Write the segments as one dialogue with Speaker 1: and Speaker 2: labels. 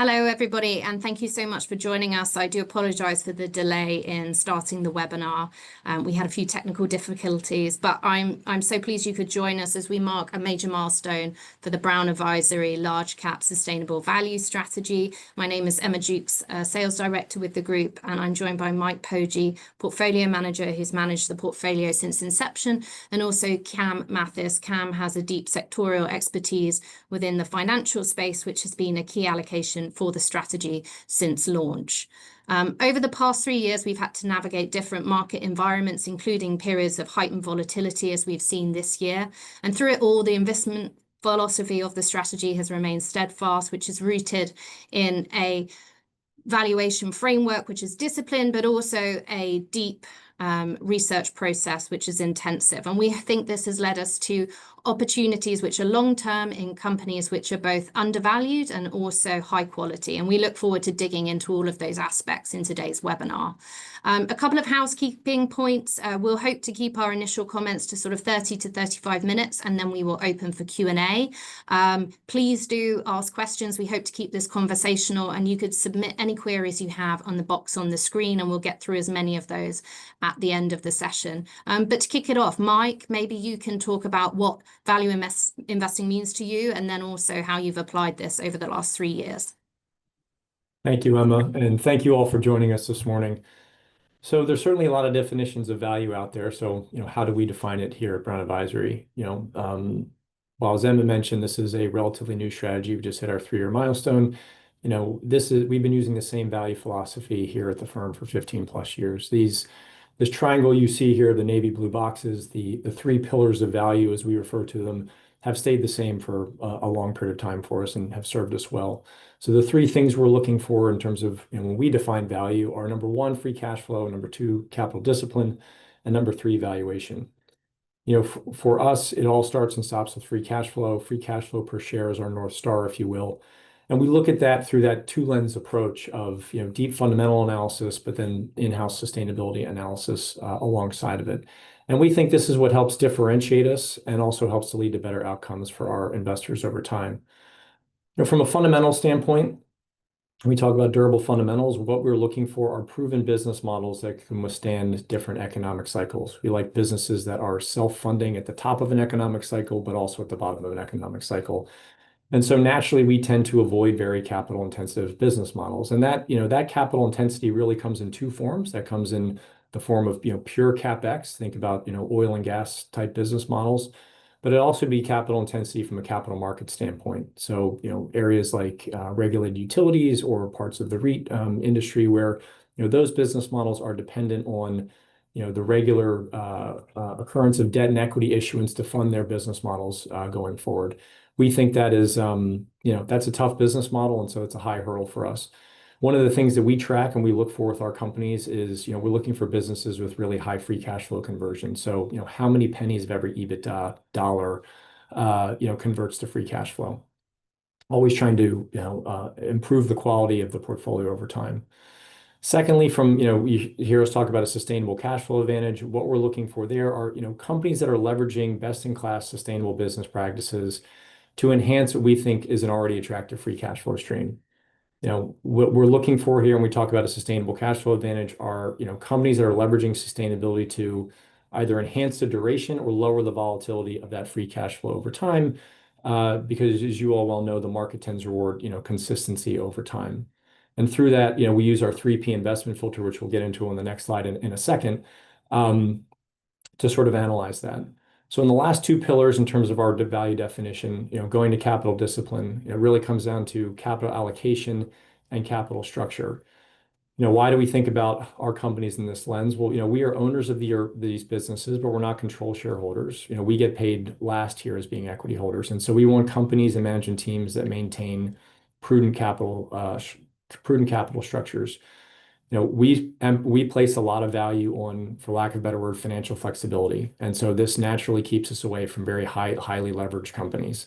Speaker 1: Hello, everybody, and thank you so much for joining us. I do apologize for the delay in starting the webinar. We had a few technical difficulties, but I'm so pleased you could join us as we mark a major milestone for the Brown Advisory Large Cap Sustainable Value Strategy. My name is Emma Jukes, Sales Director with the group, and I'm joined by Mike Poggi, Portfolio Manager, who's managed the portfolio since inception, and also Cam Mathis. Cam has a deep sectorial expertise within the financial space, which has been a key allocation for the strategy since launch. Over the past 3 years, we've had to navigate different market environments, including periods of heightened volatility, as we've seen this year. And through it all, the investment philosophy of the strategy has remained steadfast, which is rooted in a valuation framework, which is disciplined, but also a deep research process, which is intensive. And we think this has led us to opportunities which are long-term in companies which are both undervalued and also high quality. And we look forward to digging into all of those aspects in today's webinar. A couple of housekeeping points. We'll hope to keep our initial comments to sort of 30 to 35 minutes, and then we will open for Q&A. Please do ask questions. We hope to keep this conversational, and you could submit any queries you have on the box on the screen, and we'll get through as many of those at the end of the session. But to kick it off, Mike, maybe you can talk about what value investing means to you, and then also how you've applied this over the last 3 years.
Speaker 2: Thank you, Emma, and thank you all for joining us this morning. So there's certainly a lot of definitions of value out there. So, how do we define it here at Brown Advisory? Well, as Emma mentioned, this is a relatively new strategy. We just hit our 3-year milestone. We've been using the same value philosophy here at the firm for 15 plus years. This triangle you see here, the navy blue boxes, the 3 pillars of value, as we refer to them, have stayed the same for a long period of time for us and have served us well. So the 3 things we're looking for in terms of when we define value are number 1, free cash flow, number 2, capital discipline, and number 3, valuation. For us, it all starts and stops with free cash flow. Free cash flow per share is our North Star, if you will. And we look at that through that 2-lens approach of deep fundamental analysis, but then in-house sustainability analysis alongside of it. And we think this is what helps differentiate us and also helps to lead to better outcomes for our investors over time. From a fundamental standpoint, when we talk about durable fundamentals, what we're looking for are proven business models that can withstand different economic cycles. We like businesses that are self-funding at the top of an economic cycle, but also at the bottom of an economic cycle. And so naturally, we tend to avoid very capital-intensive business models. And that capital intensity really comes in 2 forms. That comes in the form of pure CapEx. Think about oil and gas type business models, but it also be capital intensity from a capital market standpoint. So areas like regulated utilities or parts of the REIT industry where those business models are dependent on the regular occurrence of debt and equity issuance to fund their business models going forward. We think that is, that's a tough business model, and so it's a high hurdle for us. One of the things that we track and we look for with our companies is, we're looking for businesses with really high free cash flow conversion. So, how many pennies of every EBITDA dollar, converts to free cash flow? Always trying to, improve the quality of the portfolio over time. Secondly, you hear us talk about a sustainable cash flow advantage. What we're looking for there are, companies that are leveraging best-in-class sustainable business practices to enhance what we think is an already attractive free cash flow stream. What we're looking for here when we talk about a sustainable cash flow advantage are, companies that are leveraging sustainability to either enhance the duration or lower the volatility of that free cash flow over time. Because as you all well know, the market tends to reward, consistency over time. And through that, we use our 3P investment filter, which we'll get into on the next slide in a second, to sort of analyze that. So in the last 2 pillars, in terms of our value definition, going to capital discipline, it really comes down to capital allocation and capital structure. Why do we think about our companies in this lens? Well, we are owners of these businesses, but we're not control shareholders. We get paid last here as being equity holders. And so we want companies and management teams that maintain prudent capital structures. We place a lot of value on, for lack of a better word, financial flexibility. And so this naturally keeps us away from very highly leveraged companies.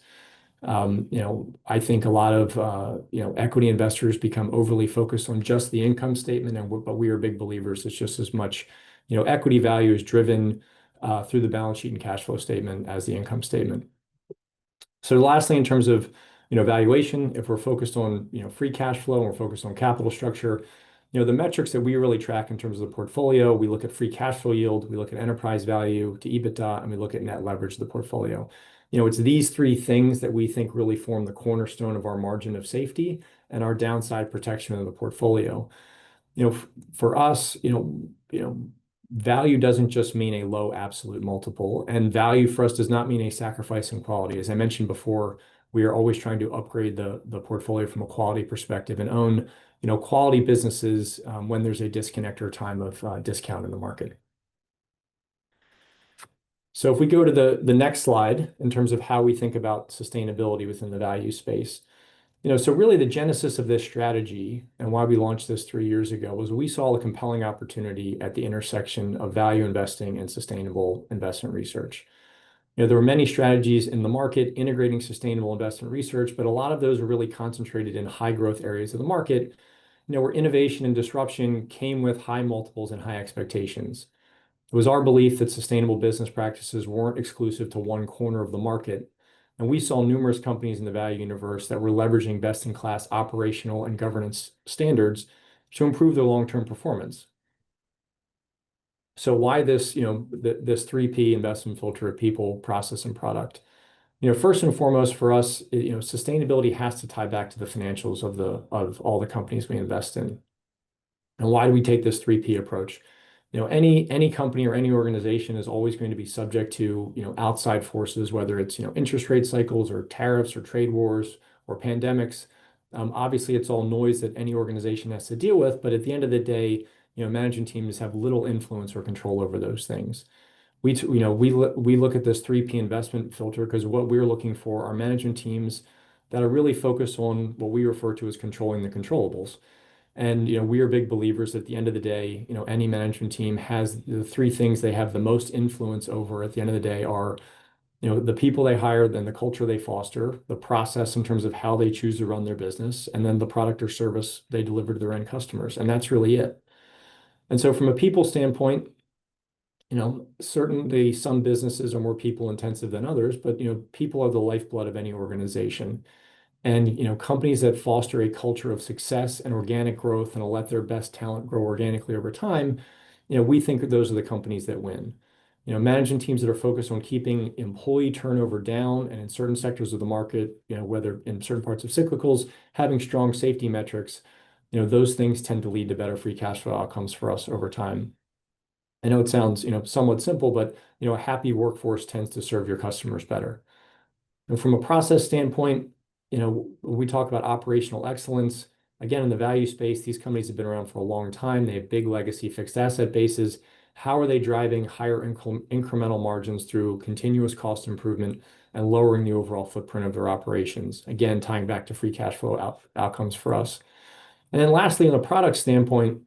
Speaker 2: I think a lot of equity investors become overly focused on just the income statement, but we are big believers it's just as much equity value is driven through the balance sheet and cash flow statement as the income statement. So lastly, in terms of Valuation, if we're focused on, free cash flow, and we're focused on capital structure, the metrics that we really track in terms of the portfolio, we look at free cash flow yield, we look at enterprise value to EBITDA, and we look at net leverage of the portfolio. It's these three things that we think really form the cornerstone of our margin of safety and our downside protection of the portfolio. For us, value doesn't just mean a low absolute multiple, and value for us does not mean a sacrifice in quality. As I mentioned before, we are always trying to upgrade the portfolio from a quality perspective and own, quality businesses when there's a disconnect or time of discount in the market. So if we go to the next slide in terms of how we think about sustainability within the value space, so really the genesis of this strategy and why we launched this 3 years ago was we saw a compelling opportunity at the intersection of value investing and sustainable investment research. There were many strategies in the market integrating sustainable investment research, but a lot of those were really concentrated in high growth areas of the market, where innovation and disruption came with high multiples and high expectations. It was our belief that sustainable business practices weren't exclusive to one corner of the market. And we saw numerous companies in the value universe that were leveraging best-in-class operational and governance standards to improve their long-term performance. So why this, this 3P investment filter of people, process, and product? First and foremost for us, sustainability has to tie back to the financials of all the companies we invest in. And why do we take this 3P approach? Any company or any organization is always going to be subject to, outside forces, whether it's, interest rate cycles or tariffs or trade wars or pandemics. Obviously, it's all noise that any organization has to deal with, but at the end of the day, management teams have little influence or control over those things. We look at this 3P investment filter because what we're looking for are management teams that are really focused on what we refer to as controlling the controllables. And we are big believers that at the end of the day, any management team has the three things they have the most influence over at the end of the day are, the people they hire, then the culture they foster, the process in terms of how they choose to run their business, and then the product or service they deliver to their end customers. And that's really it. And so from a people standpoint, certainly some businesses are more people intensive than others, but people are the lifeblood of any organization. And companies that foster a culture of success and organic growth and let their best talent grow organically over time, we think that those are the companies that win. Management teams that are focused on keeping employee turnover down and in certain sectors of the market, whether in certain parts of cyclicals, having strong safety metrics, those things tend to lead to better free cash flow outcomes for us over time. I know it sounds, somewhat simple, but, a happy workforce tends to serve your customers better. And from a process standpoint, we talk about operational excellence. Again, in the value space, these companies have been around for a long time. They have big legacy fixed asset bases. How are they driving higher incremental margins through continuous cost improvement and lowering the overall footprint of their operations? Again, tying back to free cash flow outcomes for us. And then lastly, on a product standpoint,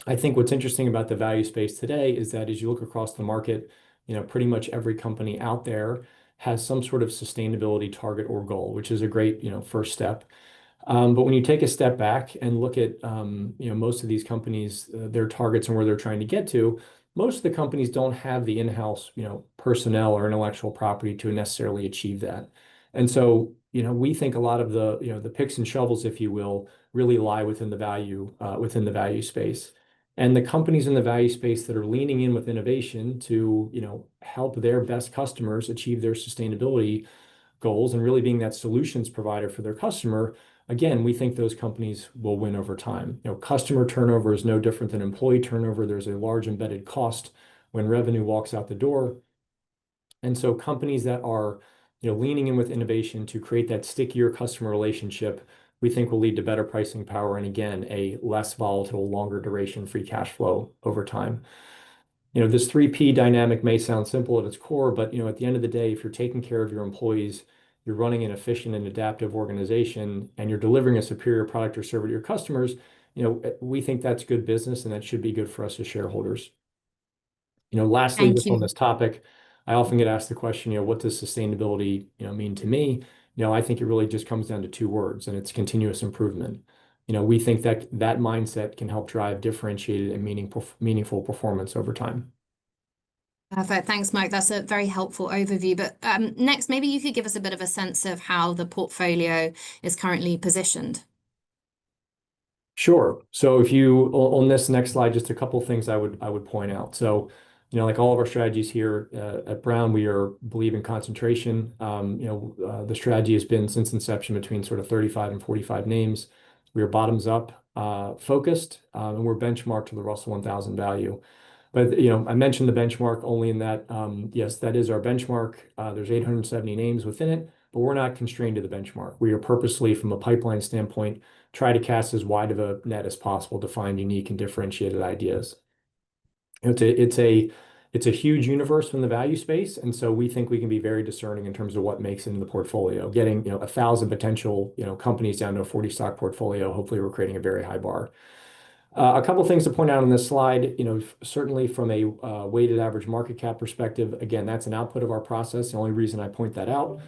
Speaker 2: I think what's interesting about the value space today is that as you look across the market, pretty much every company out there has some sort of sustainability target or goal, which is a great, first step. But when you take a step back and look at, most of these companies, their targets and where they're trying to get to, most of the companies don't have the in-house, personnel or intellectual property to necessarily achieve that. And so, we think a lot of the picks and shovels, if you will, really lie within the value space. And the companies in the value space that are leaning in with innovation to, help their best customers achieve their sustainability goals and really being that solutions provider for their customer, again, we think those companies will win over time. Customer turnover is no different than employee turnover. There's a large embedded cost when revenue walks out the door. And so companies that are, leaning in with innovation to create that stickier customer relationship, we think will lead to better pricing power and again, a less volatile, longer duration free cash flow over time. This 3P dynamic may sound simple at its core, but at the end of the day, if you're taking care of your employees, you're running an efficient and adaptive organization, and you're delivering a superior product or service to your customers, we think that's good business and that should be good for us as shareholders. Lastly,
Speaker 1: Thank
Speaker 2: just on
Speaker 1: you.
Speaker 2: this topic, I often get asked the question, what does sustainability, mean to me? I think it really just comes down to two words, and it's continuous improvement. We think that that mindset can help drive differentiated and meaningful performance over time.
Speaker 1: Perfect. Thanks, Mike. That's a very helpful overview. But next, maybe you could give us a bit of a sense of how the portfolio is currently positioned.
Speaker 2: Sure. So if you on this next slide, just a couple things I would point out. So, like all of our strategies here at Brown, we believe in concentration. The strategy has been since inception between sort of 35 and 45 names. We are bottoms up focused, and we're benchmarked to the Russell 1000 value. But I mentioned the benchmark only in that, yes, that is our benchmark. There's 870 names within it, but we're not constrained to the benchmark. We are purposely, from a pipeline standpoint, try to cast as wide of a net as possible to find unique and differentiated ideas. It's a huge universe in the value space, and so we think we can be very discerning in terms of what makes it in the portfolio. Getting 1,000 potential companies down to a 40 stock portfolio. Hopefully, we're creating a very high bar. A couple things to point out on this slide, certainly from a weighted average market cap perspective, again, that's an output of our process. The only reason I point that out,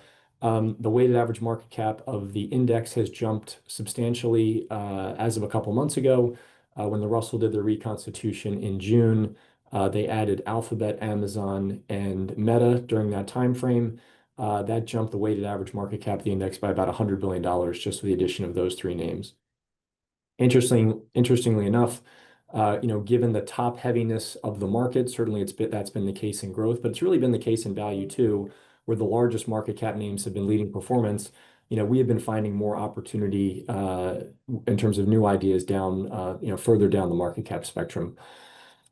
Speaker 2: the weighted average market cap of the index has jumped substantially as of a couple months ago. When the Russell did their reconstitution in June, they added Alphabet, Amazon, and Meta during that time frame. That jumped the weighted average market cap of the index by about $100 billion just for the addition of those three names. Interestingly enough, given the top heaviness of the market, certainly that's been the case in growth, but it's really been the case in value too, where the largest market cap names have been leading performance. We have been finding more opportunity in terms of new ideas down, further down the market cap spectrum.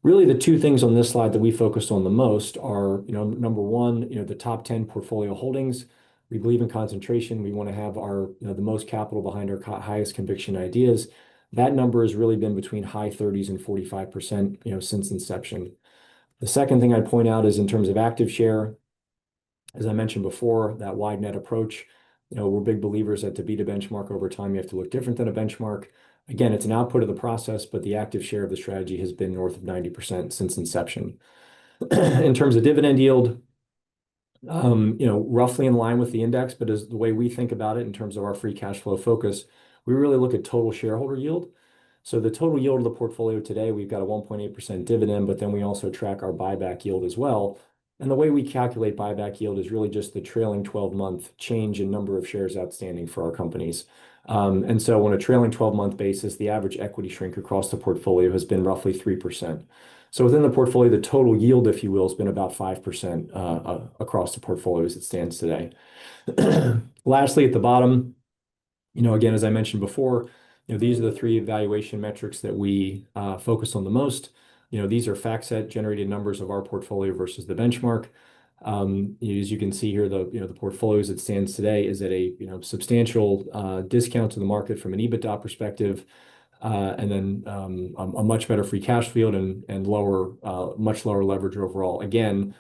Speaker 2: Really, the two things on this slide that we focused on the most are, number one, the top 10 portfolio holdings. We believe in concentration. We want to have the most capital behind our highest conviction ideas. That number has really been between high 30s and 45%, since inception. The second thing I'd point out is in terms of active share, as I mentioned before, that wide net approach. We're big believers that to beat a benchmark over time, you have to look different than a benchmark. Again, it's an output of the process, but the active share of the strategy has been north of 90% since inception. In terms of dividend yield, roughly in line with the index, but as the way we think about it in terms of our free cash flow focus, we really look at total shareholder yield. So the total yield of the portfolio today, we've got a 1.8% dividend, but then we also track our buyback yield as well. And the way we calculate buyback yield is really just the trailing 12-month change in number of shares outstanding for our companies. And so on a trailing 12-month basis, the average equity shrink across the portfolio has been roughly 3%. So within the portfolio, the total yield, if you will, has been about 5% across the portfolio as it stands today. Lastly, at the bottom, again, as I mentioned before, these are the three evaluation metrics that we focus on the most. These are FactSet generated numbers of our portfolio versus the benchmark. As you can see here, the portfolio as it stands today is at a substantial discount to the market from an EBITDA perspective, and then a much better free cash flow and much lower leverage overall. Again,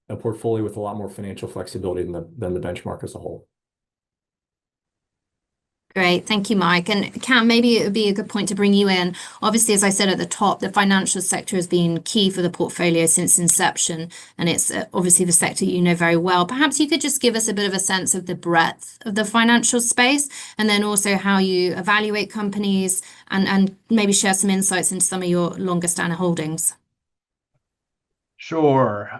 Speaker 2: a portfolio with a lot more financial flexibility than the benchmark as a whole.
Speaker 1: Great. Thank you, Mike. And Cam, maybe it would be a good point to bring you in. Obviously, as I said at the top, the financial sector has been key for the portfolio since inception, and it's obviously the sector you know very well. Perhaps you could just give us a bit of a sense of the breadth of the financial space, and then also how you evaluate companies and maybe share some insights into some of your longer standing holdings.
Speaker 3: Sure.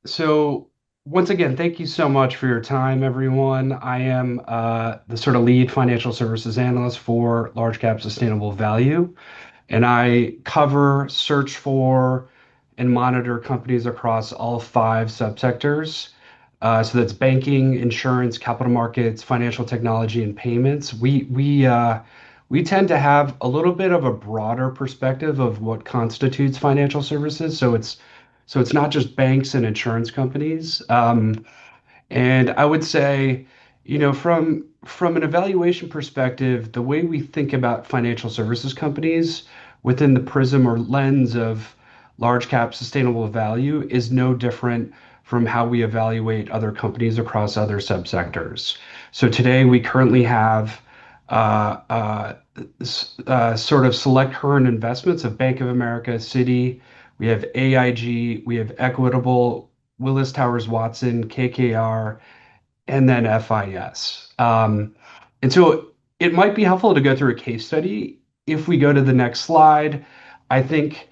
Speaker 3: So once again, thank you so much for your time, everyone. I am the sort of lead financial services analyst for large cap sustainable value, and I cover, search for, and monitor companies across all five subsectors. So that's banking, insurance, capital markets, financial technology, and payments. We tend to have a little bit of a broader perspective of what constitutes financial services. So it's not just banks and insurance companies. And I would say, from an evaluation perspective, the way we think about financial services companies within the prism or lens of large cap sustainable value is no different from how we evaluate other companies across other subsectors. So today we currently have sort of select current investments of Bank of America, Citi. We have AIG, we have Equitable, Willis Towers Watson, KKR, and then FIS. And so it might be helpful to go through a case study. If we go to the next slide, I think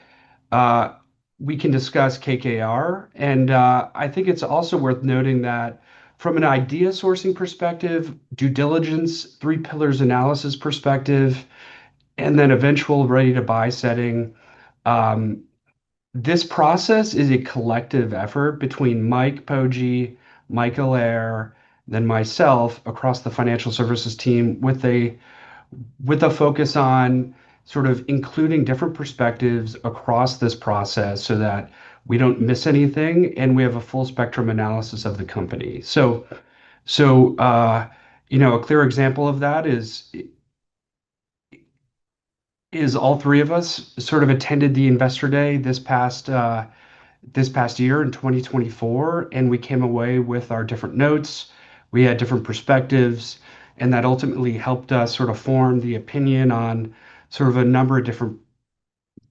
Speaker 3: we can discuss KKR. And I think it's also worth noting that from an idea sourcing perspective, due diligence, three pillars analysis perspective, and then eventual ready to buy setting, um, this process is a collective effort between Mike Poggi, Michael Ayer, then myself across the financial services team with a focus on sort of including different perspectives across this process so that we don't miss anything and we have a full spectrum analysis of the company. So, a clear example of that is all three of us sort of attended the investor day this past year in 2024, and we came away with our different notes. We had different perspectives, and that ultimately helped us sort of form the opinion on sort of a number of different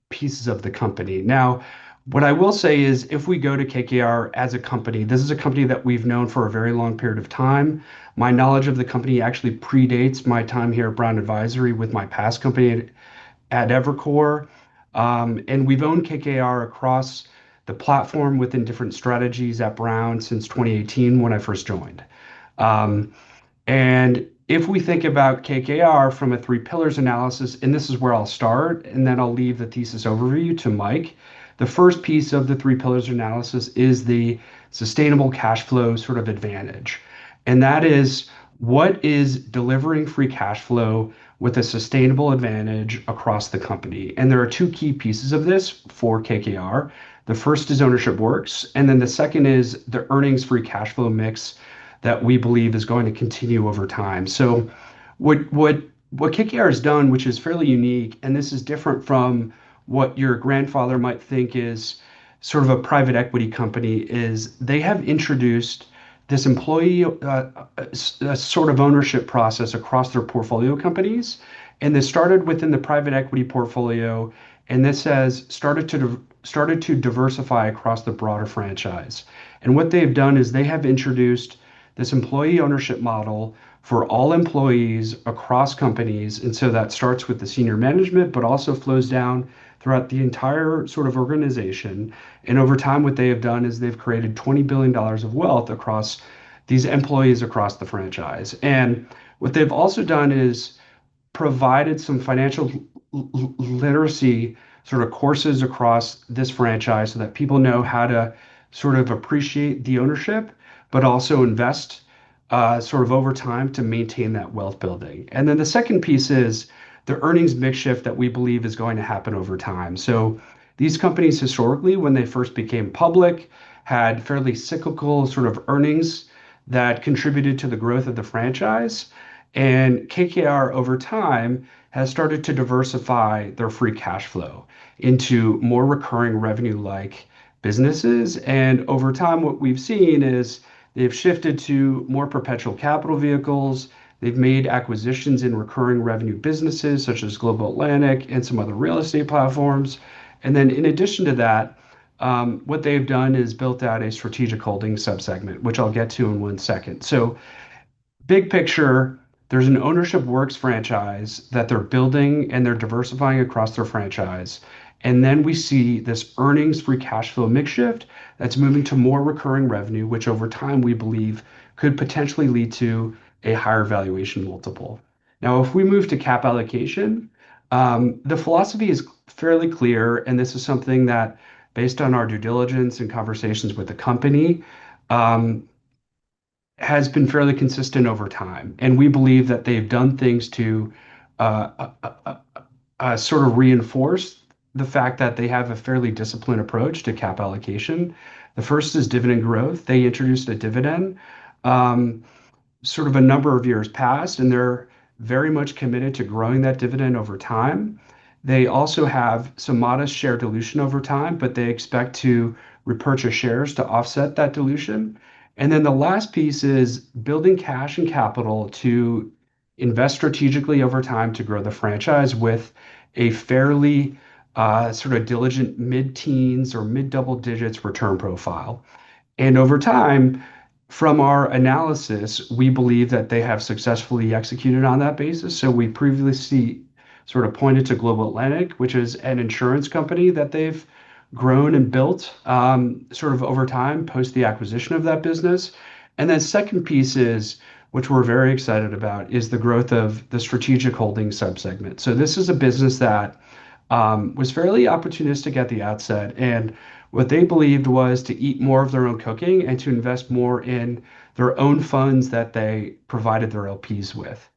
Speaker 3: pieces of the company. Now, what I will say is if we go to KKR as a company, this is a company that we've known for a very long period of time. My knowledge of the company actually predates my time here at Brown Advisory with my past company at Evercore. And we've owned KKR across the platform within different strategies at Brown since 2018 when I first joined. Um, and if we think about KKR from a three pillars analysis, and this is where I'll start, and then I'll leave the thesis overview to Mike. The first piece of the three pillars analysis is the sustainable cash flow sort of advantage. And that is what is delivering free cash flow with a sustainable advantage across the company. And there are two key pieces of this for KKR. The first is ownership works, and then the second is the earnings free cash flow mix that we believe is going to continue over time. So what KKR has done, which is fairly unique, and this is different from what your grandfather might think is sort of a private equity company, is they have introduced this employee sort of ownership process across their portfolio companies. And this started within the private equity portfolio, and this has started to diversify across the broader franchise. And what they've done is they have introduced this employee ownership model for all employees across companies. And so that starts with the senior management, but also flows down throughout the entire sort of organization. And over time, what they have done is they've created $20 billion of wealth across these employees across the franchise. And what they've also done is provided some financial literacy sort of courses across this franchise so that people know how to sort of appreciate the ownership, but also invest sort of over time to maintain that wealth building. And then the second piece is the earnings mix shift that we believe is going to happen over time. So these companies historically, when they first became public, had fairly cyclical sort of earnings that contributed to the growth of the franchise. And KKR over time has started to diversify their free cash flow into more recurring revenue like businesses. And over time, what we've seen is they've shifted to more perpetual capital vehicles. They've made acquisitions in recurring revenue businesses such as Global Atlantic and some other real estate platforms. And then in addition to that, what they've done is built out a strategic holding subsegment, which I'll get to in 1 second. So big picture, there's an ownership works franchise that they're building and they're diversifying across their franchise. And then we see this earnings free cash flow mix shift that's moving to more recurring revenue, which over time we believe could potentially lead to a higher valuation multiple. Now, if we move to cap allocation, the philosophy is fairly clear, and this is something that, based on our due diligence and conversations with the company, um, has been fairly consistent over time. And we believe that they've done things to uh, uh, uh, sort of reinforce the fact that they have a fairly disciplined approach to cap allocation. The first is dividend growth. They introduced a dividend um, sort of a number of years past, and they're very much committed to growing that dividend over time. They also have some modest share dilution over time, but they expect to repurchase shares to offset that dilution. And then the last piece is building cash and capital to invest strategically over time to grow the franchise with a fairly sort of diligent mid-teens or mid-double digits return profile. And over time, from our analysis, we believe that they have successfully executed on that basis. So we previously sort of pointed to Global Atlantic, which is an insurance company that they've grown and built sort of over time post the acquisition of that business. And then second piece is, which we're very excited about, is the growth of the strategic holding subsegment. So this is a business that was fairly opportunistic at the outset, and what they believed was to eat more of their own cooking and to invest more in their own funds that they provided their LPs with.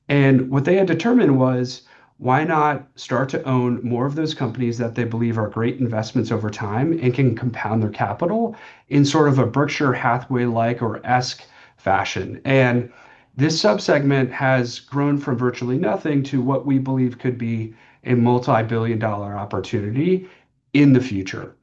Speaker 3: And what they had determined was, why not start to own more of those companies that they believe are great investments over time and can compound their capital in sort of a Berkshire Hathaway-like or esque fashion. And this subsegment has grown from virtually nothing to what we believe could be a multi-billion-dollar opportunity in the future.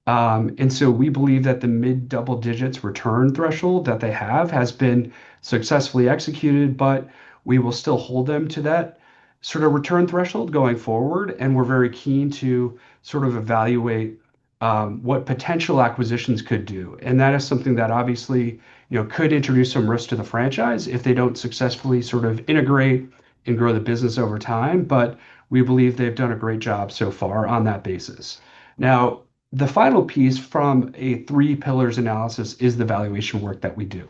Speaker 3: And so we believe that the mid double digits return threshold that they have has been successfully executed, but we will still hold them to that sort of return threshold going forward. And we're very keen to sort of evaluate what potential acquisitions could do. And that is something that obviously, could introduce some risk to the franchise if they don't successfully sort of integrate and grow the business over time. But we believe they've done a great job so far on that basis. Now, the final piece from a three pillars analysis is the valuation work that we do.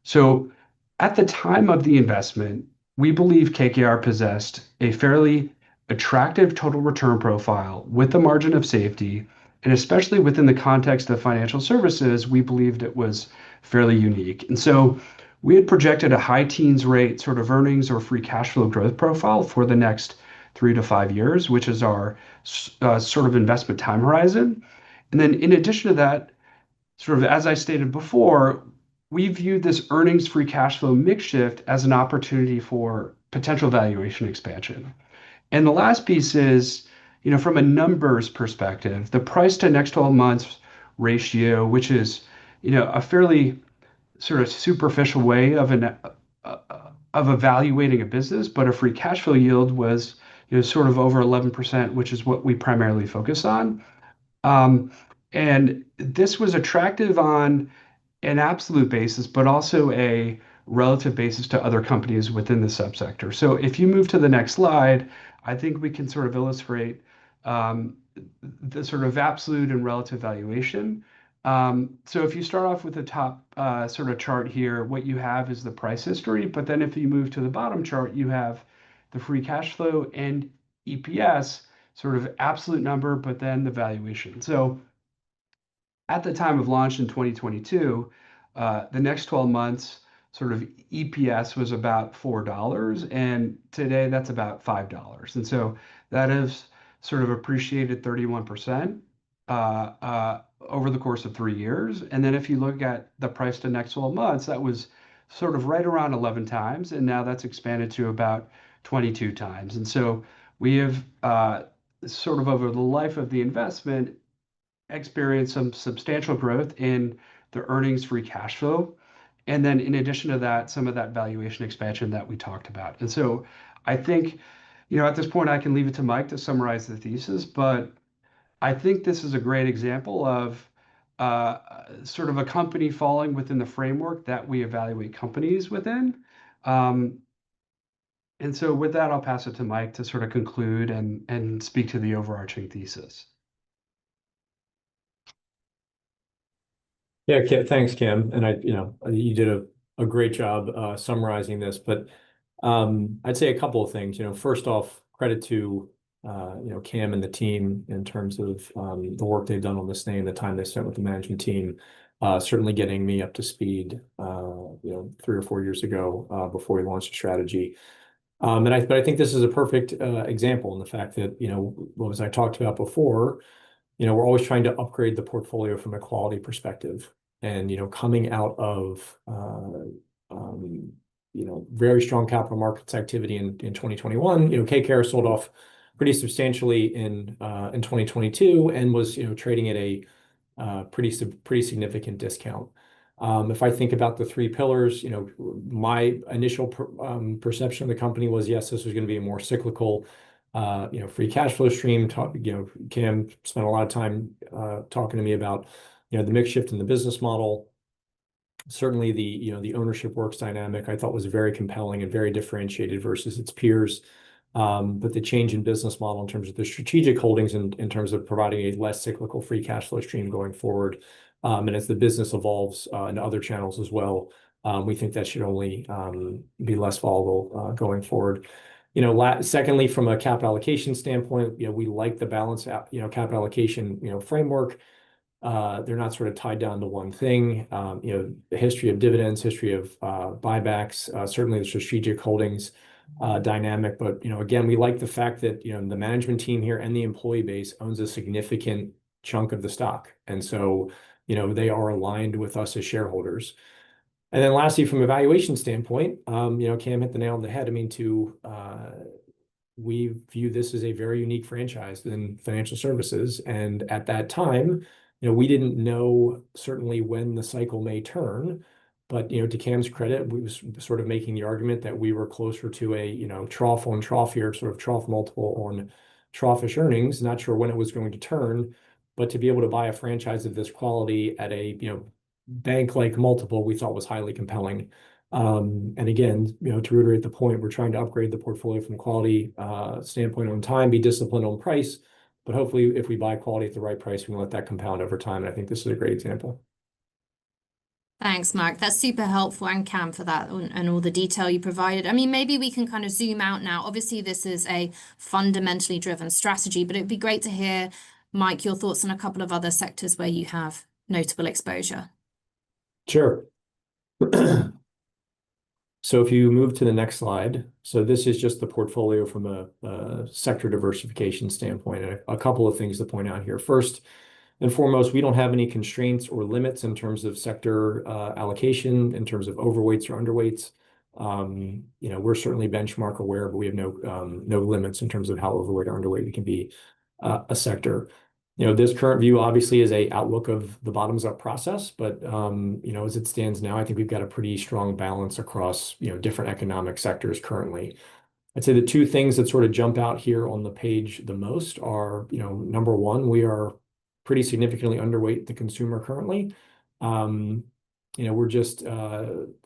Speaker 3: So at the time of the investment, we believe KKR possessed a fairly attractive total return profile with a margin of safety, and especially within the context of financial services, we believed it was fairly unique. And so we had projected a high teens rate sort of earnings or free cash flow growth profile for the next 3 to 5 years, which is our sort of investment time horizon. And then in addition to that, sort of as I stated before, we view this earnings free cash flow mix shift as an opportunity for potential valuation expansion. And the last piece is, from a numbers perspective, the price to next 12 months ratio, which is, a fairly sort of superficial way of evaluating a business, but a free cash flow yield was, sort of over 11%, which is what we primarily focus on. And this was attractive on an absolute basis, but also a relative basis to other companies within the subsector. So if you move to the next slide, I think we can sort of illustrate the sort of absolute and relative valuation. So if you start off with the top sort of chart here, what you have is the price history. But then if you move to the bottom chart, you have the free cash flow and EPS, sort of absolute number, but then the valuation. So at the time of launch in 2022, the next 12 months sort of EPS was about $4, and today that's about $5. And so that has sort of appreciated 31% over the course of 3 years. And then if you look at the price to next 12 months, that was sort of right around 11 times, and now that's expanded to about 22 times. And so we have sort of over the life of the investment experienced some substantial growth in the earnings free cash flow. And then in addition to that, some of that valuation expansion that we talked about. And so I think, at this point, I can leave it to Mike to summarize the thesis, but I think this is a great example of sort of a company falling within the framework that we evaluate companies within. And so with that, I'll pass it to Mike to sort of conclude and speak to the overarching thesis.
Speaker 2: Yeah, thanks, Kim. And you did a great job summarizing this, but I'd say a couple of things. First off, credit to Cam and the team in terms of the work they've done on this thing, the time they spent with the management team, certainly getting me up to speed, 3 or 4 years ago before we launched the strategy. But I think this is a perfect example in the fact that, what was I talked about before, we're always trying to upgrade the portfolio from a quality perspective. And, coming out of, very strong capital markets activity in 2021, KKR sold off pretty substantially in 2022 and was, trading at a pretty significant discount. If I think about the three pillars, my initial perception of the company was, yes, this was going to be a more cyclical, free cash flow stream. Cam spent a lot of time talking to me about, the mix shift in the business model. Certainly the ownership works dynamic I thought was very compelling and very differentiated versus its peers. But the change in business model in terms of the strategic holdings in terms of providing a less cyclical free cash flow stream going forward, and as the business evolves into other channels as well, we think that should only be less volatile going forward. Secondly, from a capital allocation standpoint, we like the balance, capital allocation, framework. They're not sort of tied down to one thing. The history of dividends, history of buybacks, certainly the strategic holdings dynamic. But again, we like the fact that the management team here and the employee base owns a significant chunk of the stock, and so they are aligned with us as shareholders. And then lastly, from a valuation standpoint, Cam hit the nail on the head. I mean, we view this as a very unique franchise in financial services. And at that time, we didn't know certainly when the cycle may turn. But to Cam's credit, we was sort of making the argument that we were closer to a trough on trough here, sort of trough multiple on troughish earnings. Not sure when it was going to turn, but to be able to buy a franchise of this quality at a bank-like multiple, we thought was highly compelling. And again, to reiterate the point, we're trying to upgrade the portfolio from quality standpoint on time, be disciplined on price, but hopefully if we buy quality at the right price, we can let that compound over time. And I think this is a great example.
Speaker 1: Thanks, Mark. That's super helpful, and Cam, for that and all the detail you provided. I mean, maybe we can kind of zoom out now. Obviously, this is a fundamentally driven strategy, but it'd be great to hear, Mike, your thoughts on a couple of other sectors where you have notable exposure.
Speaker 2: Sure. So if you move to the next slide, so this is just the portfolio from a sector diversification standpoint. And a couple of things to point out here. First and foremost, we don't have any constraints or limits in terms of sector allocation, in terms of overweights or underweights. We're certainly benchmark aware, but we have no limits in terms of how overweight or underweight we can be a sector. This current view obviously is a outlook of the bottoms-up process, but as it stands now, I think we've got a pretty strong balance across different economic sectors currently. I'd say the two things that sort of jump out here on the page the most are, number one, we are pretty significantly underweight the consumer currently. We're just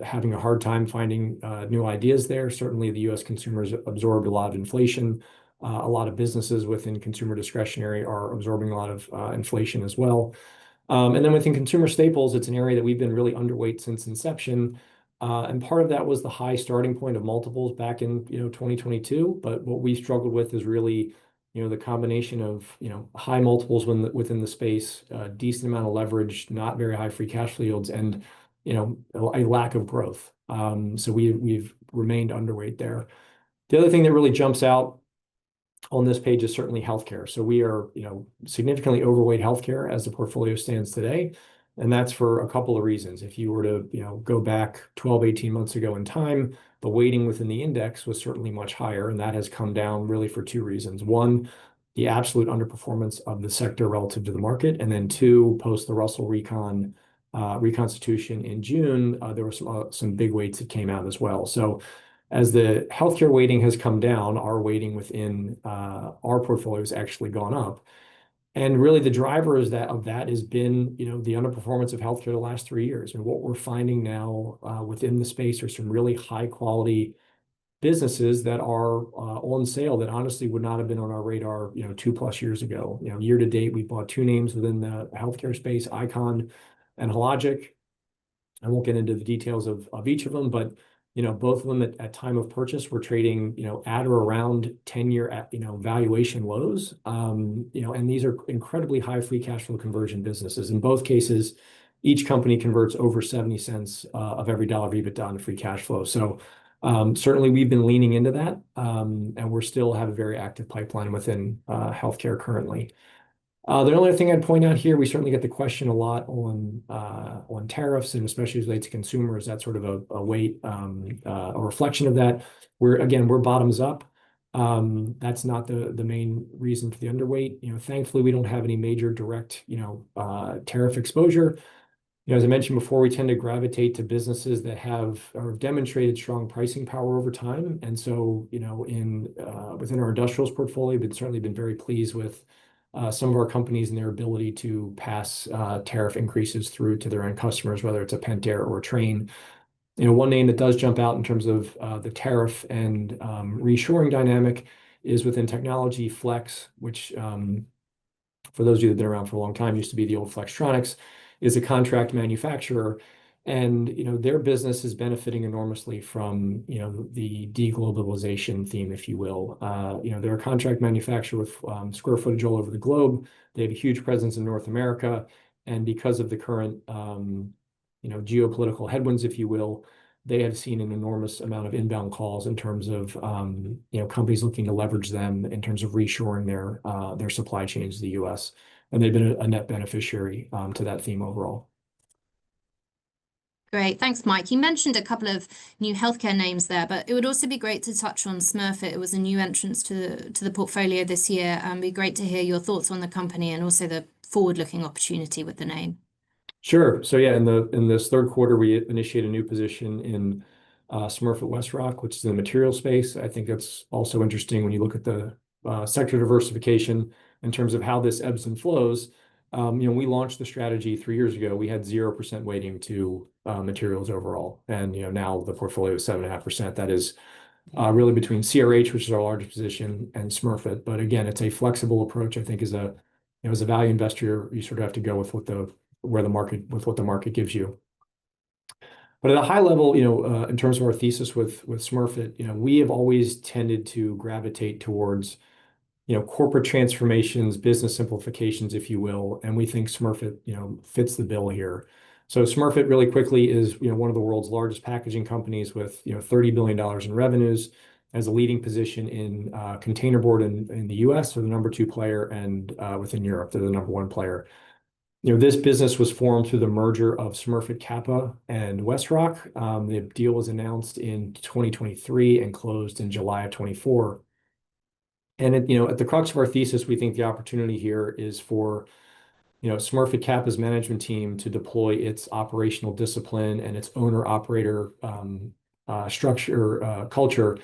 Speaker 2: having a hard time finding new ideas there. Certainly, the U.S. consumers absorbed a lot of inflation. A lot of businesses within consumer discretionary are absorbing a lot of inflation as well. And then within consumer staples, it's an area that we've been really underweight since inception. And part of that was the high starting point of multiples back in 2022. But what we struggled with is really the combination of high multiples within the space, decent amount of leverage, not very high free cash flow yields, and a lack of growth. So we've remained underweight there. The other thing that really jumps out on this page is certainly healthcare. So we are, significantly overweight healthcare as the portfolio stands today. And that's for a couple of reasons. If you were to, go back 12, 18 months ago in time, the weighting within the index was certainly much higher. And that has come down really for two reasons. One, the absolute underperformance of the sector relative to the market. And then two, post the Russell reconstitution in June, there were some big weights that came out as well. So as the healthcare weighting has come down, our weighting within our portfolio has actually gone up. And really the driver of that has been, the underperformance of healthcare the last 3 years. And what we're finding now within the space are some really high quality businesses that are on sale that honestly would not have been on our radar, 2+ years ago. Year to date, we bought two names within the healthcare space, Icon and Hologic. I won't get into the details of each of them, but both of them at time of purchase were trading, at or around 10-year, valuation lows. And these are incredibly high free cash flow conversion businesses. In both cases, each company converts over 70 cents of every dollar of EBITDA into free cash flow. So certainly we've been leaning into that, and we're still have a very active pipeline within healthcare currently. The only other thing I'd point out here, we certainly get the question a lot on tariffs, and especially as it relates to consumers. That's sort of a weight, a reflection of that. We're bottoms up. That's not the main reason for the underweight. Thankfully, we don't have any major direct, tariff exposure. As I mentioned before, we tend to gravitate to businesses that have or have demonstrated strong pricing power over time. And so, within our industrials portfolio, we've certainly been very pleased with some of our companies and their ability to pass tariff increases through to their end customers, whether it's a Pentair or a Trane. One name that does jump out in terms of the tariff and reshoring dynamic is within technology, Flex, which for those of you that have been around for a long time, used to be the old Flextronics, is a contract manufacturer. And their business is benefiting enormously from the deglobalization theme, if you will. They're a contract manufacturer with square footage all over the globe. They have a huge presence in North America, and because of the current geopolitical headwinds, if you will, they have seen an enormous amount of inbound calls in terms of companies looking to leverage them in terms of reshoring their supply chains to the U.S. And they've been a net beneficiary to that theme overall.
Speaker 1: Great. Thanks, Mike. You mentioned a couple of new healthcare names there, but it would also be great to touch on Smurfit. It was a new entrance to the portfolio this year. It'd be great to hear your thoughts on the company and also the forward-looking opportunity with the name.
Speaker 2: Sure. So yeah, in this third quarter, we initiate a new position in Smurfit Westrock, which is in the material space. I think that's also interesting when you look at the sector diversification in terms of how this ebbs and flows. We launched the strategy 3 years ago. We had 0% weighting to materials overall, and now the portfolio is 7.5%. That is really between CRH, which is our largest position, and Smurfit. But again, it's a flexible approach. I think as a value investor, you sort of have to go with what the market gives you. But at a high level, in terms of our thesis with Smurfit, we have always tended to gravitate towards corporate transformations, business simplifications, if you will, and we think Smurfit fits the bill here. So Smurfit, really quickly, is one of the world's largest packaging companies with $30 billion in revenues, as a leading position in containerboard in the U.S. They're the number 2 player, and within Europe, they're the number 1 player. This business was formed through the merger of Smurfit Kappa and Westrock. The deal was announced in 2023 and closed in July of 2024. And at the crux of our thesis, we think the opportunity here is for Smurfit Kappa's management team to deploy its operational discipline and its owner-operator structure culture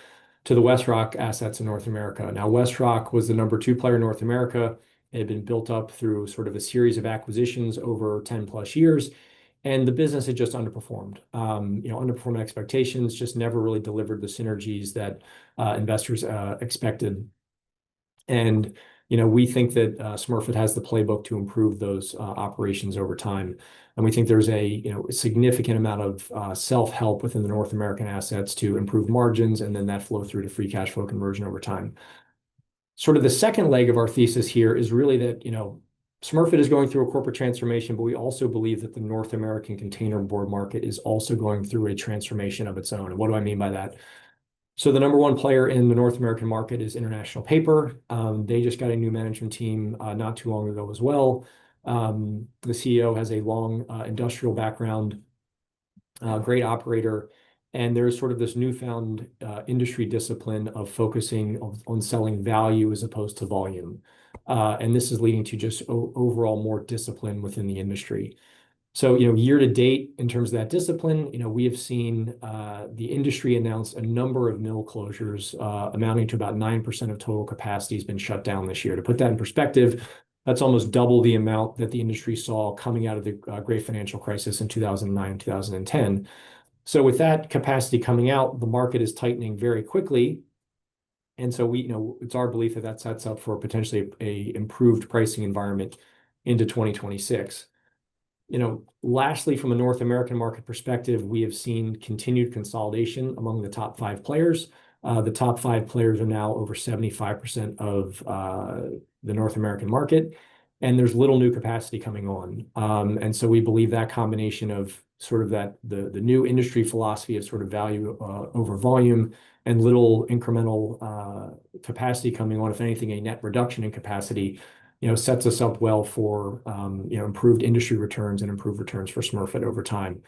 Speaker 2: to the Westrock assets in North America. Now, Westrock was the number 2 player in North America. It had been built up through sort of a series of acquisitions over 10+ years, and the business had just underperformed. Underperformed expectations, just never really delivered the synergies that investors expected. And we think that Smurfit has the playbook to improve those operations over time. And we think there's a significant amount of self-help within the North American assets to improve margins, and then that flow through to free cash flow conversion over time. Sort of the second leg of our thesis here is really that Smurfit is going through a corporate transformation, but we also believe that the North American containerboard market is also going through a transformation of its own. And what do I mean by that? So the number 1 player in the North American market is International Paper. They just got a new management team not too long ago as well. The CEO has a long industrial background, great operator, and there's sort of this newfound industry discipline of focusing on selling value as opposed to volume. And this is leading to just overall more discipline within the industry. So, year to date, in terms of that discipline, we have seen the industry announce a number of mill closures amounting to about 9% of total capacity has been shut down this year. To put that in perspective, that's almost double the amount that the industry saw coming out of the great financial crisis in 2009, 2010. So with that capacity coming out, the market is tightening very quickly. And so it's our belief that that sets up for potentially a improved pricing environment into 2026. Lastly, from a North American market perspective, we have seen continued consolidation among the top 5 players. The top 5 players are now over 75% of the North American market, and there's little new capacity coming on. And so we believe that combination of sort of the new industry philosophy of sort of value over volume and little incremental capacity coming on, if anything, a net reduction in capacity, sets us up well for improved industry returns and improved returns for Smurfit over time.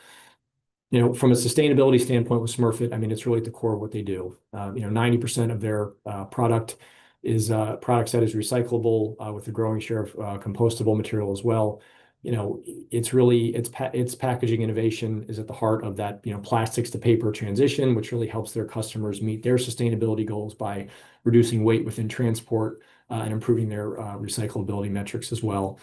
Speaker 2: From a sustainability standpoint with Smurfit, I mean, it's really at the core of what they do. 90% of their product is product set is recyclable with a growing share of compostable material as well. It's packaging innovation is at the heart of that, plastics to paper transition, which really helps their customers meet their sustainability goals by reducing weight within transport and improving their recyclability metrics as well.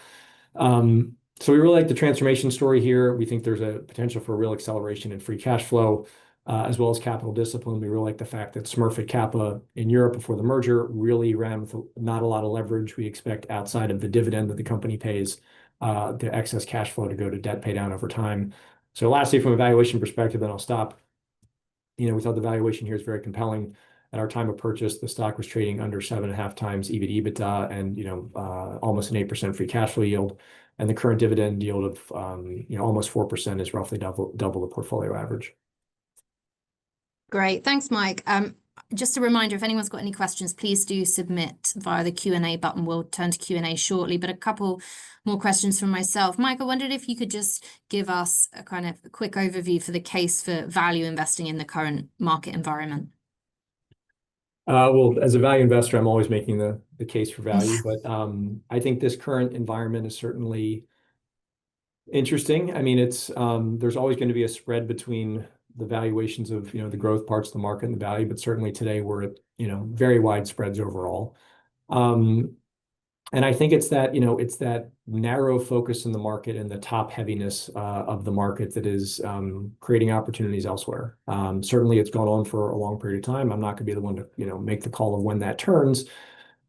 Speaker 2: So we really like the transformation story here. We think there's a potential for a real acceleration in free cash flow, as well as capital discipline. We really like the fact that Smurfit Kappa in Europe before the merger really ran with not a lot of leverage. We expect outside of the dividend that the company pays, the excess cash flow to go to debt pay down over time. So lastly, from a valuation perspective, then I'll stop. We thought the valuation here is very compelling. At our time of purchase, the stock was trading under 7.5 times EBITDA and almost an 8% free cash flow yield. And the current dividend yield of almost 4% is roughly double the portfolio average.
Speaker 1: Great. Thanks, Mike. Just a reminder, if anyone's got any questions, please do submit via the Q&A button. We'll turn to Q&A shortly, but a couple more questions from myself. Mike, I wondered if you could just give us a kind of a quick overview for the case for value investing in the current market environment.
Speaker 2: Well, as a value investor, I'm always making the case for value, but I think this current environment is certainly interesting. I mean, there's always going to be a spread between the valuations of the growth parts of the market and the value, but certainly today we're at very wide spreads overall. And I think it's that narrow focus in the market and the top heaviness of the market that is creating opportunities elsewhere. Certainly, it's gone on for a long period of time. I'm not going to be the one to make the call of when that turns.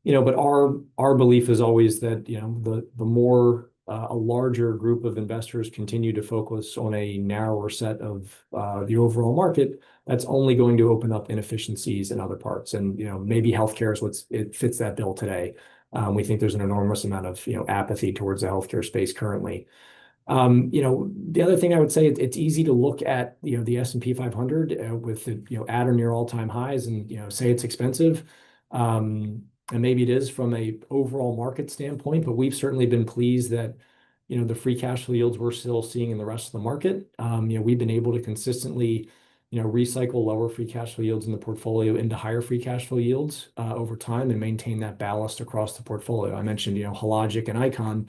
Speaker 2: But our belief is always that the more a larger group of investors continue to focus on a narrower set of the overall market, that's only going to open up inefficiencies in other parts. And maybe healthcare is it fits that bill today. We think there's an enormous amount of apathy towards the healthcare space currently. The other thing I would say, it's easy to look at the S&P 500 with at or near all-time highs and say it's expensive. And maybe it is from a overall market standpoint, but we've certainly been pleased that the free cash flow yields we're still seeing in the rest of the market. We've been able to consistently recycle lower free cash flow yields in the portfolio into higher free cash flow yields over time and maintain that ballast across the portfolio. I mentioned Hologic and Icon,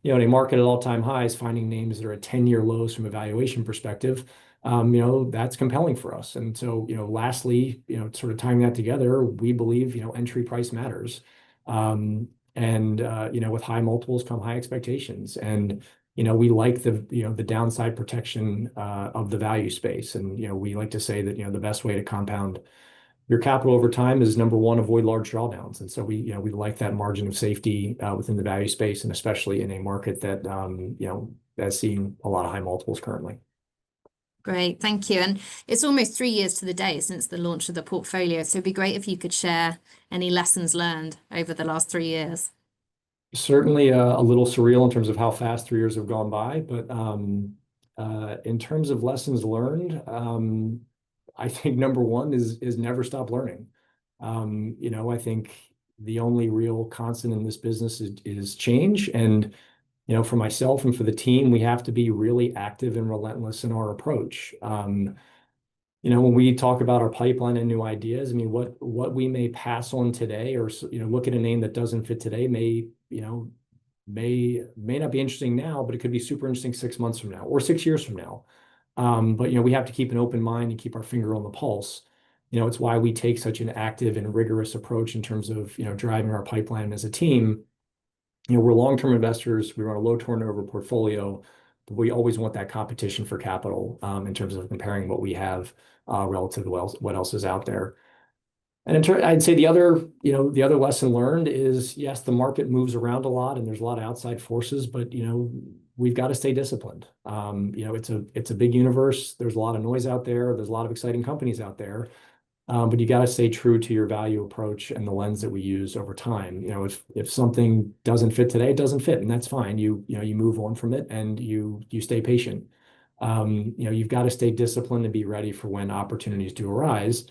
Speaker 2: in a market at all-time highs, finding names that are at 10-year lows from a valuation perspective, that's compelling for us. And so, lastly, sort of tying that together, we believe, entry price matters. With high multiples come high expectations. And, we like the downside protection of the value space. And, we like to say that, the best way to compound your capital over time is, number one, avoid large drawdowns. And so we like that margin of safety within the value space, and especially in a market that, has seen a lot of high multiples currently.
Speaker 1: Great, thank you. And it's almost 3 years to the day since the launch of the portfolio. So it'd be great if you could share any lessons learned over the last 3 years.
Speaker 2: Certainly a little surreal in terms of how fast 3 years have gone by, but in terms of lessons learned, I think number one is never stop learning. I think the only real constant in this business is change. And for myself and for the team, we have to be really active and relentless in our approach. When we talk about our pipeline and new ideas, I mean, what we may pass on today or look at a name that doesn't fit today may not be interesting now, but it could be super interesting 6 months from now or 6 years from now. But we have to keep an open mind and keep our finger on the pulse. It's why we take such an active and rigorous approach in terms of driving our pipeline as a team. We're long-term investors. We run a low turnover portfolio, but we always want that competition for capital in terms of comparing what we have relative to what else is out there. And I'd say the other lesson learned is, yes, the market moves around a lot and there's a lot of outside forces, but we've got to stay disciplined. It's a big universe. There's a lot of noise out there. There's a lot of exciting companies out there. But you got to stay true to your value approach and the lens that we use over time. If something doesn't fit today, it doesn't fit, and that's fine. You move on from it and you stay patient. You've got to stay disciplined and be ready for when opportunities do arise.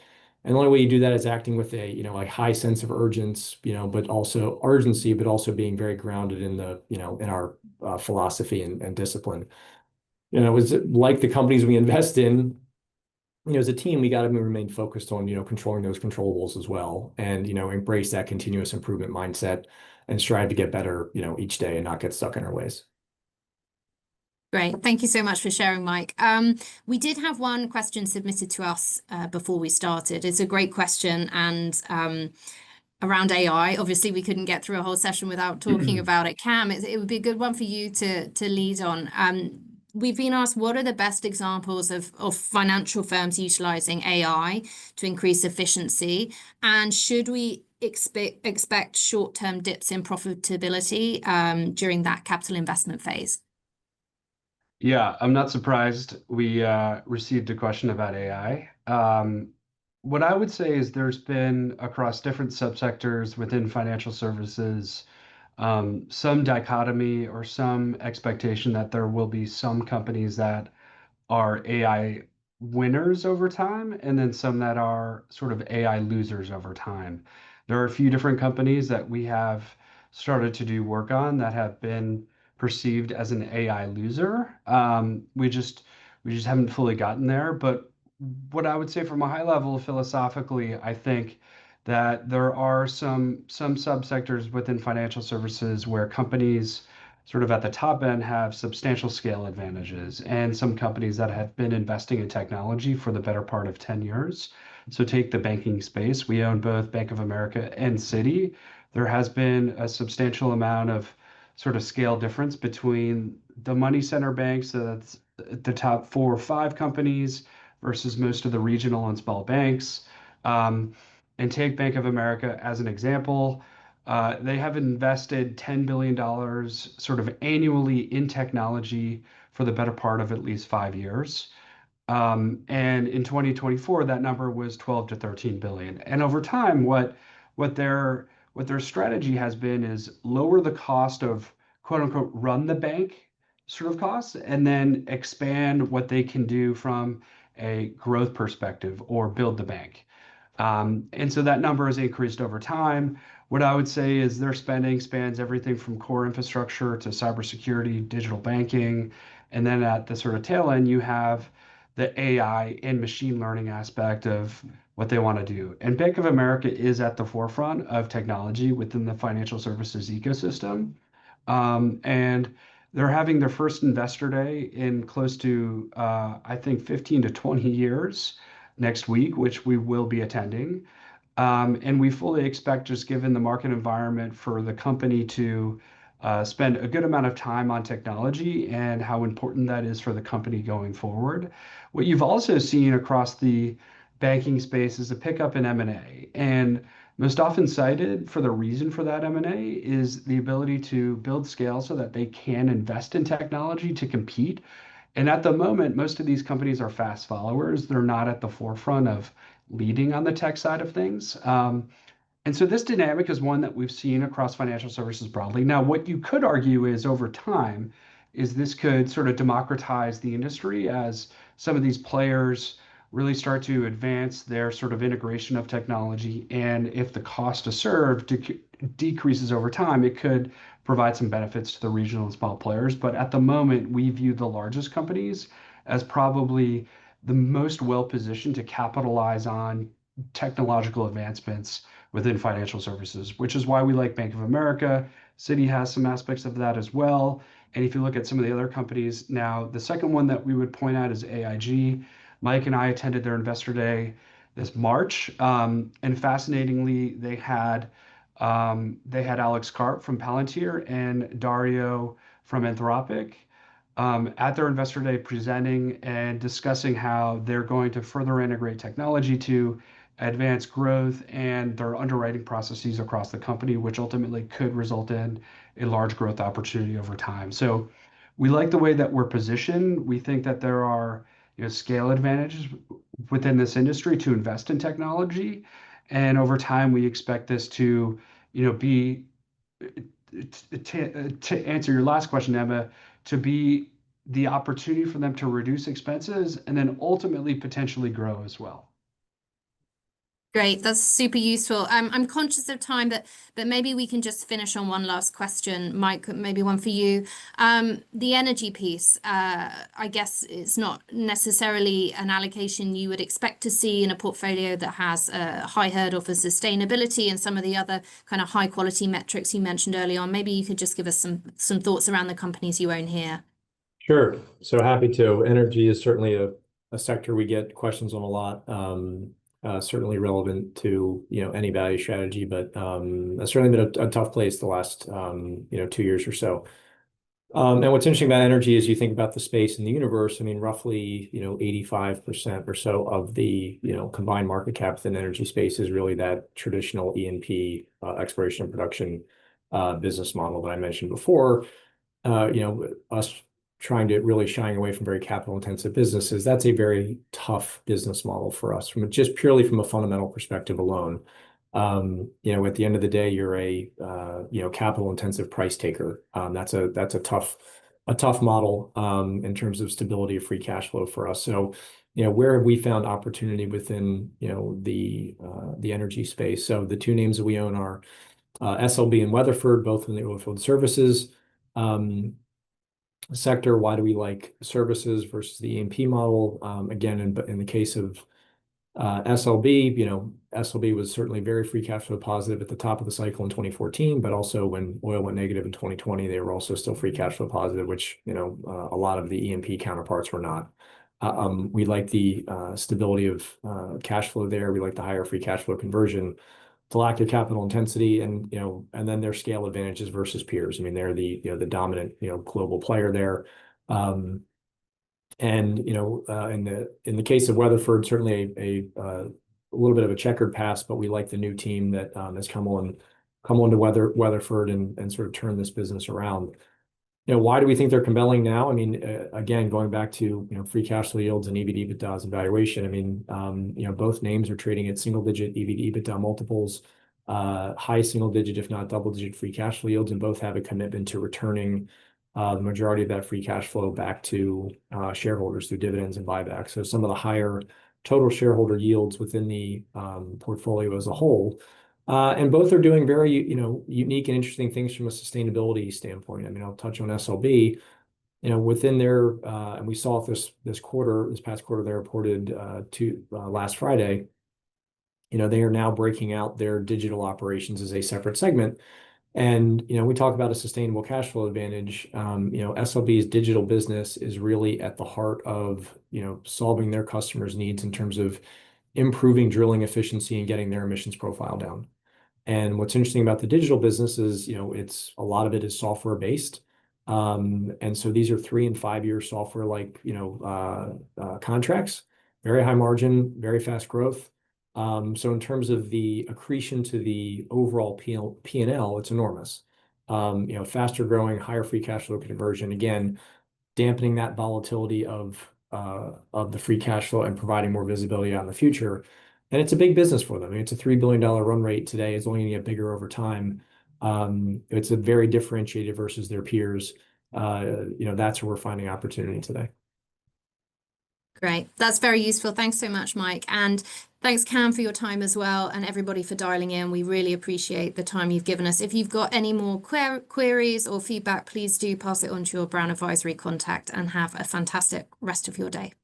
Speaker 2: And the only way you do that is acting with a high sense of urgency, but also being very grounded in our philosophy and discipline. It was like the companies we invest in. As a team, we got to remain focused on, controlling those controllables as well, and, embrace that continuous improvement mindset and strive to get better, each day and not get stuck in our ways.
Speaker 1: Great. Thank you so much for sharing, Mike. We did have one question submitted to us before we started. It's a great question, and around AI. Obviously, we couldn't get through a whole session without talking about it. Cam, it would be a good one for you to lead on. We've been asked, what are the best examples of financial firms utilizing AI to increase efficiency? And should we expect short-term dips in profitability during that capital investment phase?
Speaker 3: Yeah, I'm not surprised we received a question about AI. What I would say is there's been across different subsectors within financial services, some dichotomy or some expectation that there will be some companies that are AI winners over time, and then some that are sort of AI losers over time. There are a few different companies that we have started to do work on that have been perceived as an AI loser. We just haven't fully gotten there. But what I would say from a high level philosophically, I think that there are some subsectors within financial services where companies sort of at the top end have substantial scale advantages, and some companies that have been investing in technology for the better part of 10 years. So take the banking space. We own both Bank of America and Citi. There has been a substantial amount of sort of scale difference between the money center banks, so that's the top 4 or 5 companies, versus most of the regional and small banks. And take Bank of America as an example. They have invested $10 billion sort of annually in technology for the better part of at least 5 years. And in 2024, that number was 12 to 13 billion. And over time, what their strategy has been is lower the cost of quote unquote run the bank sort of costs, and then expand what they can do from a growth perspective or build the bank. And so that number has increased over time. What I would say is their spending spans everything from core infrastructure to cybersecurity, digital banking, and then at the sort of tail end, you have the AI and machine learning aspect of what they want to do. And Bank of America is at the forefront of technology within the financial services ecosystem. And they're having their first investor day in close to, I think, 15 to 20 years next week, which we will be attending. And we fully expect, just given the market environment, for the company to spend a good amount of time on technology and how important that is for the company going forward. What you've also seen across the banking space is a pickup in M&A. And most often cited for the reason for that M&A is the ability to build scale so that they can invest in technology to compete. And at the moment, most of these companies are fast followers. They're not at the forefront of leading on the tech side of things. And so this dynamic is one that we've seen across financial services broadly. Now, what you could argue is over time, is this could sort of democratize the industry as some of these players really start to advance their sort of integration of technology. And if the cost to serve decreases over time, it could provide some benefits to the regional and small players. But at the moment, we view the largest companies as probably the most well-positioned to capitalize on technological advancements within financial services, which is why we like Bank of America. Citi has some aspects of that as well. And if you look at some of the other companies now, the second one that we would point out is AIG. Mike and I attended their investor day this March. And fascinatingly, they had Alex Karp from Palantir and Dario from Anthropic at their investor day presenting and discussing how they're going to further integrate technology to advance growth and their underwriting processes across the company, which ultimately could result in a large growth opportunity over time. So we like the way that we're positioned. We think that there are scale advantages within this industry to invest in technology. And over time, we expect this to be, to answer your last question, Emma, to be the opportunity for them to reduce expenses and then ultimately potentially grow as well.
Speaker 1: Great, that's super useful. I'm conscious of time, but maybe we can just finish on one last question. Mike, maybe one for you. The energy piece, I guess it's not necessarily an allocation you would expect to see in a portfolio that has a high hurdle for sustainability and some of the other kind of high quality metrics you mentioned early on. Maybe you could just give us some thoughts around the companies you own here.
Speaker 2: Sure. So happy to. Energy is certainly a sector we get questions on a lot. certainly relevant to, any value strategy, but that's certainly been a tough place the last, 2 years or so. And what's interesting about energy is you think about the space in the universe. I mean, roughly, 85% or so of the, combined market cap within energy space is really that traditional E&P, exploration and production, business model that I mentioned before. Us trying to really shying away from very capital intensive businesses, that's a very tough business model for us from just purely from a fundamental perspective alone. At the end of the day, you're a capital intensive price taker. That's a tough model in terms of stability of free cash flow for us. So, where have we found opportunity within the energy space? So the two names that we own are SLB and Weatherford, both in the oilfield services sector. Why do we like services versus the E&P model? Again, in the case of SLB, SLB was certainly very free cash flow positive at the top of the cycle in 2014, but also when oil went negative in 2020, they were also still free cash flow positive, which, a lot of the E&P counterparts were not. We like the stability of cash flow there. We like the higher free cash flow conversion, the lack of capital intensity, and then their scale advantages versus peers. I mean, they're the dominant, global player there. And in the case of Weatherford, certainly a little bit of a checkered past, but we like the new team that has come on to Weatherford and sort of turn this business around. Why do we think they're compelling now? I mean, again, going back to free cash flow yields and EV/EBITDA and valuation. I mean, both names are trading at single-digit EV/EBITDA multiples, high single-digit, if not double-digit free cash flow yields, and both have a commitment to returning the majority of that free cash flow back to shareholders through dividends and buybacks. So some of the higher total shareholder yields within the portfolio as a whole. And both are doing very, unique and interesting things from a sustainability standpoint. I mean, I'll touch on SLB. Within their and we saw this past quarter, they reported last Friday. They are now breaking out their digital operations as a separate segment. And, we talk about a sustainable cash flow advantage. SLB's digital business is really at the heart of, solving their customers' needs in terms of improving drilling efficiency and getting their emissions profile down. And what's interesting about the digital business is, a lot of it is software based. And so these are 3- and 5-year software like, contracts, very high margin, very fast growth. So in terms of the accretion to the overall P&L, it's enormous. Faster growing, higher free cash flow conversion, again, dampening that volatility of the free cash flow and providing more visibility on the future. And it's a big business for them. I mean, it's a $3 billion run rate today. It's only going to get bigger over time. It's a very differentiated versus their peers. That's where we're finding opportunity today.
Speaker 1: Great. That's very useful. Thanks so much, Mike. And thanks, Cam, for your time as well, and everybody for dialing in. We really appreciate the time you've given us. If you've got any more queries or feedback, please do pass it on to your Brown Advisory contact, and have a fantastic rest of your day.